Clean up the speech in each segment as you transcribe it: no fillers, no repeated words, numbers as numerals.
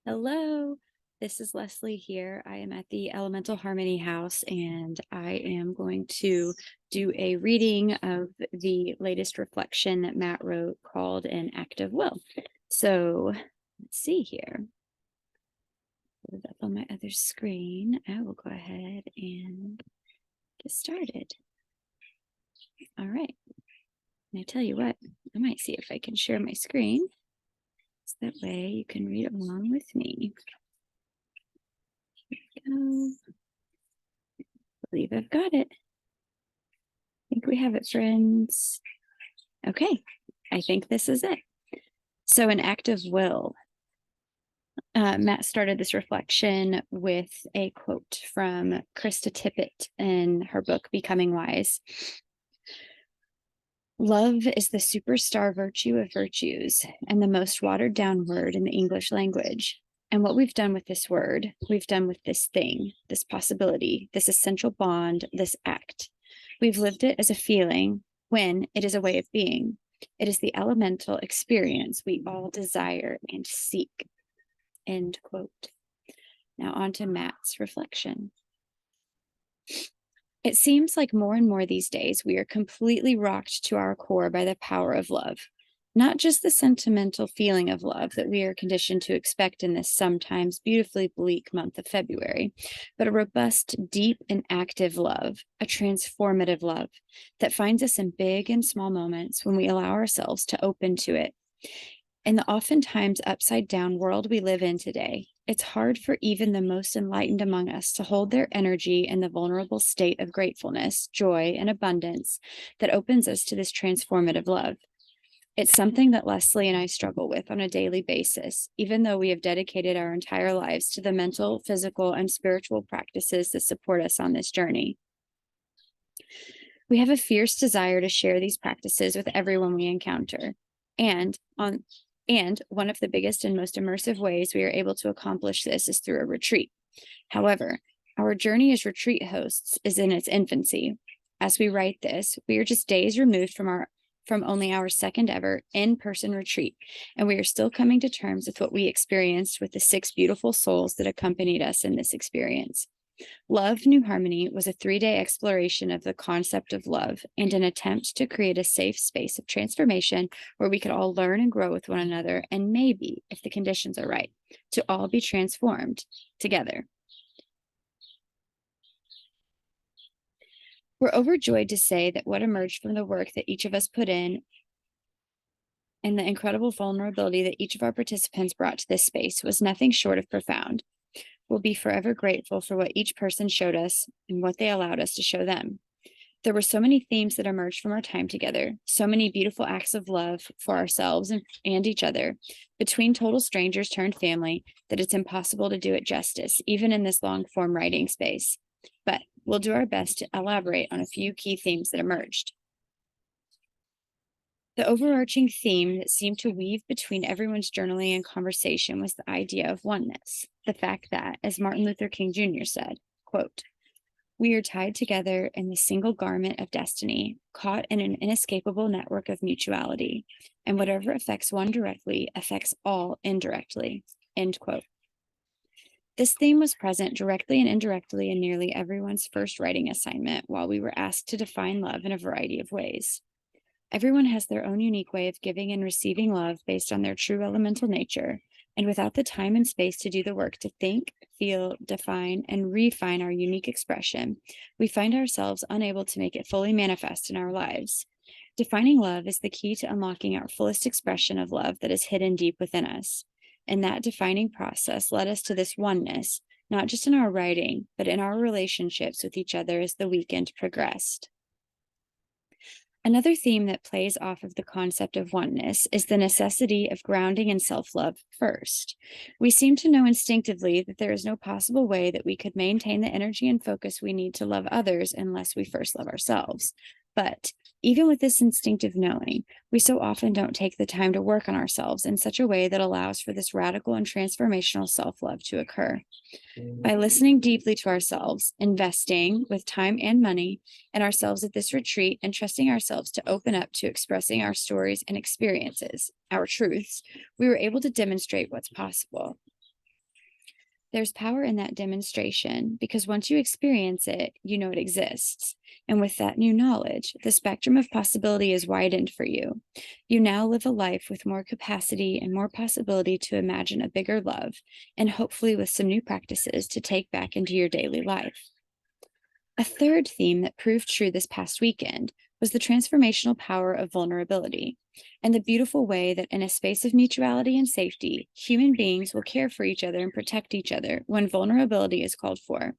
Hello, this is Leslie here. I am at the Elemental Harmony House and I am going to do a reading of the latest reflection that Matt wrote called An Act of Will. So let's see here. Put it up on my other screen. I will go ahead and get started. All right. And I tell you what, I might see if I can share my screen. So that way you can read along with me. Go. I believe I've got it. I think we have it, friends. Okay, I think this is it. So an act of will. Matt started this reflection with a quote from Krista Tippett in her book, Becoming Wise. Love is the superstar virtue of virtues and the most watered down word in the English language. And what we've done with this word, we've done with this thing, this possibility, this essential bond, this act. We've lived it as a feeling when it is a way of being. It is the elemental experience we all desire and seek. End quote. Now on to Matt's reflection. It seems like more and more these days we are completely rocked to our core by the power of love. Not just the sentimental feeling of love that we are conditioned to expect in this sometimes beautifully bleak month of February, but a robust, deep, and active love, a transformative love that finds us in big and small moments when we allow ourselves to open to it. In the oftentimes upside down world we live in today, it's hard for even the most enlightened among us to hold their energy in the vulnerable state of gratefulness, joy, and abundance that opens us to this transformative love. It's something that Leslie and I struggle with on a daily basis, even though we have dedicated our entire lives to the mental, physical, and spiritual practices that support us on this journey. We have a fierce desire to share these practices with everyone we encounter. And one of the biggest and most immersive ways we are able to accomplish this is through a retreat. However, our journey as retreat hosts is in its infancy. As we write this, we are just days removed from only our second ever in-person retreat, and we are still coming to terms with what we experienced with the 6 beautiful souls that accompanied us in this experience. Love New Harmony was a 3-day exploration of the concept of love and an attempt to create a safe space of transformation where we could all learn and grow with one another, and maybe, if the conditions are right, to all be transformed together. We're overjoyed to say that what emerged from the work that each of us put in and the incredible vulnerability that each of our participants brought to this space was nothing short of profound. We'll be forever grateful for what each person showed us and what they allowed us to show them. There were so many themes that emerged from our time together, so many beautiful acts of love for ourselves and each other, between total strangers turned family, that it's impossible to do it justice, even in this long-form writing space. But we'll do our best to elaborate on a few key themes that emerged. The overarching theme that seemed to weave between everyone's journaling and conversation was the idea of oneness. The fact that, as Martin Luther King Jr. said, quote, "We are tied together in the single garment of destiny, caught in an inescapable network of mutuality, and whatever affects one directly affects all indirectly." End quote. This theme was present directly and indirectly in nearly everyone's first writing assignment while we were asked to define love in a variety of ways. Everyone has their own unique way of giving and receiving love based on their true elemental nature, and without the time and space to do the work to think, feel, define, and refine our unique expression, we find ourselves unable to make it fully manifest in our lives. Defining love is the key to unlocking our fullest expression of love that is hidden deep within us. And that defining process led us to this oneness, not just in our writing, but in our relationships with each other as the weekend progressed. Another theme that plays off of the concept of oneness is the necessity of grounding in self-love first. We seem to know instinctively that there is no possible way that we could maintain the energy and focus we need to love others unless we first love ourselves. But even with this instinctive knowing, we so often don't take the time to work on ourselves in such a way that allows for this radical and transformational self-love to occur. By listening deeply to ourselves, investing with time and money in ourselves at this retreat, and trusting ourselves to open up to expressing our stories and experiences, our truths, we were able to demonstrate what's possible. There's power in that demonstration because once you experience it, you know it exists. And with that new knowledge, the spectrum of possibility is widened for you. You now live a life with more capacity and more possibility to imagine a bigger love, and hopefully with some new practices to take back into your daily life. A third theme that proved true this past weekend was the transformational power of vulnerability and the beautiful way that in a space of mutuality and safety, human beings will care for each other and protect each other when vulnerability is called for.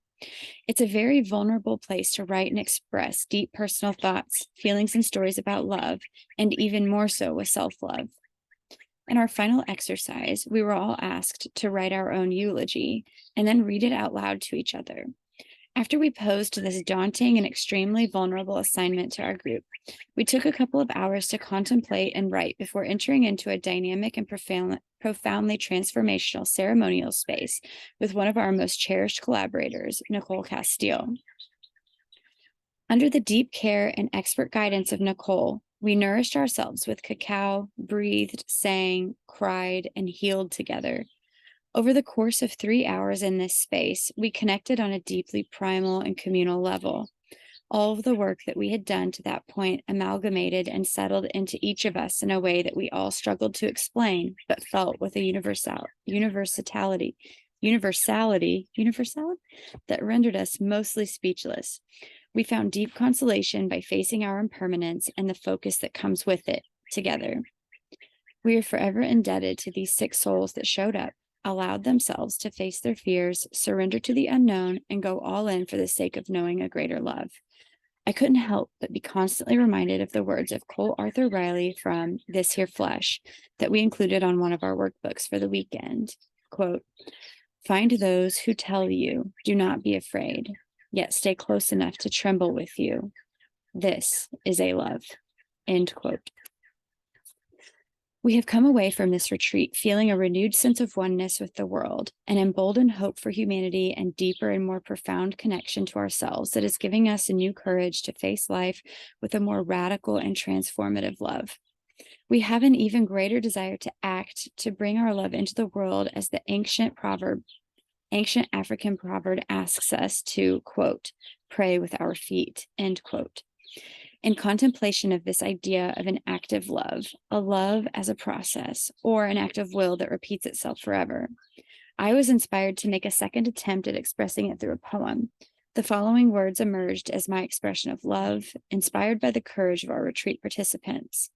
It's a very vulnerable place to write and express deep personal thoughts, feelings, and stories about love, and even more so with self-love. In our final exercise, we were all asked to write our own eulogy and then read it out loud to each other. After we posed this daunting and extremely vulnerable assignment to our group, we took a couple of hours to contemplate and write before entering into a dynamic and profoundly transformational ceremonial space with one of our most cherished collaborators, Nicole Castile. Under the deep care and expert guidance of Nicole, we nourished ourselves with cacao, breathed, sang, cried, and healed together. Over the course of 3 hours in this space, we connected on a deeply primal and communal level. All of the work that we had done to that point amalgamated and settled into each of us in a way that we all struggled to explain, but felt with a universality that rendered us mostly speechless. We found deep consolation by facing our impermanence and the focus that comes with it together. We are forever indebted to these 6 souls that showed up, allowed themselves to face their fears, surrender to the unknown, and go all in for the sake of knowing a greater love. I couldn't help but be constantly reminded of the words of Cole Arthur Riley from This Here Flesh that we included on one of our workbooks for the weekend. Quote, "Find those who tell you, do not be afraid, yet stay close enough to tremble with you. This is a love." End quote. We have come away from this retreat feeling a renewed sense of oneness with the world, an emboldened hope for humanity, and deeper and more profound connection to ourselves that is giving us a new courage to face life with a more radical and transformative love. We have an even greater desire to act, to bring our love into the world as the ancient African proverb asks us to, quote, pray with our feet, end quote. In contemplation of this idea of an active love, a love as a process, or an act of will that repeats itself forever, I was inspired to make a second attempt at expressing it through a poem. The following words emerged as my expression of love, inspired by the courage of our retreat participants.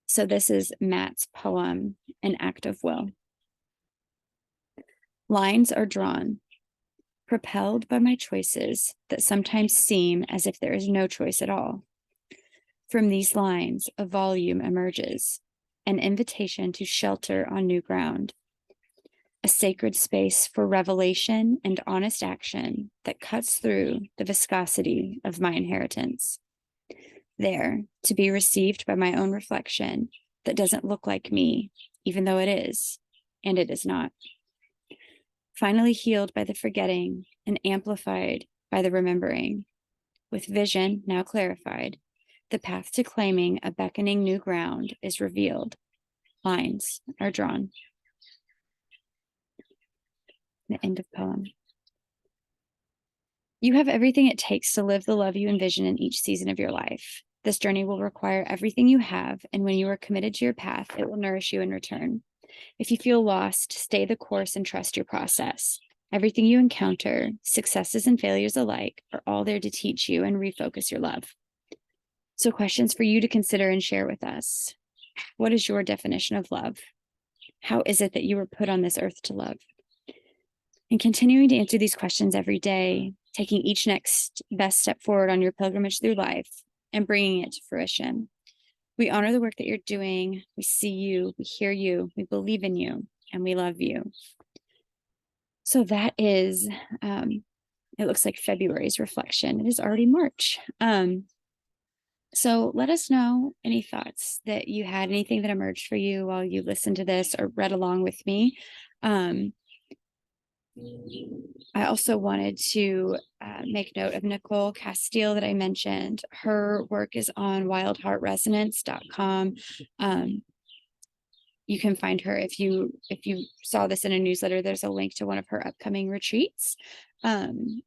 So this is Matt's poem, An Act of Will. Lines are drawn, propelled by my choices that sometimes seem as if there is no choice at all. From these lines, a volume emerges, an invitation to shelter on new ground, a sacred space for revelation and honest action that cuts through the viscosity of my inheritance. There, to be received by my own reflection that doesn't look like me, even though it is, and it is not. Finally healed by the forgetting and amplified by the remembering. With vision now clarified, the path to claiming a beckoning new ground is revealed. Lines are drawn. The end of poem. You have everything it takes to live the love you envision in each season of your life. This journey will require everything you have, and when you are committed to your path, it will nourish you in return. If you feel lost, stay the course and trust your process. Everything you encounter, successes and failures alike, are all there to teach you and refocus your love. So, questions for you to consider and share with us. What is your definition of love? How is it that you were put on this earth to love? And continuing to answer these questions every day, taking each next best step forward on your pilgrimage through life and bringing it to fruition. We honor the work that you're doing. We see you, we hear you, we believe in you, and we love you. So that is, it looks like February's reflection. It is already March. So let us know any thoughts that you had, anything that emerged for you while you listened to this or read along with me. I also wanted to make note of Nicole Castile that I mentioned. Her work is on wildheartresonance.com. you can find her if you saw this in a newsletter. There's a link to one of her upcoming retreats. And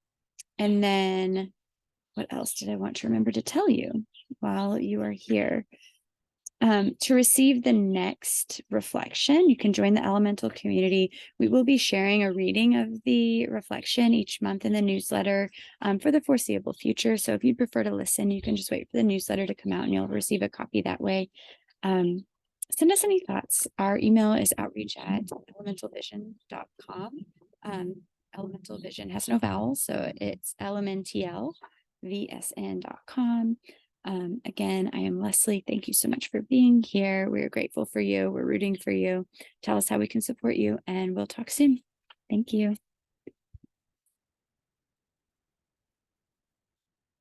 then what else did I want to remember to tell you while you are here? To receive the next reflection, you can join the elemental community. We will be sharing a reading of the reflection each month in the newsletter for the foreseeable future. So if you'd prefer to listen, you can just wait for the newsletter to come out and you'll receive a copy that way. Send us any thoughts. Our email is outreach@elementalvision.com. Elemental Vision has no vowels, so it's elementlvsn.com. Again, I am Leslie. Thank you so much for being here. We're grateful for you. We're rooting for you. Tell us how we can support you, and we'll talk soon. Thank you.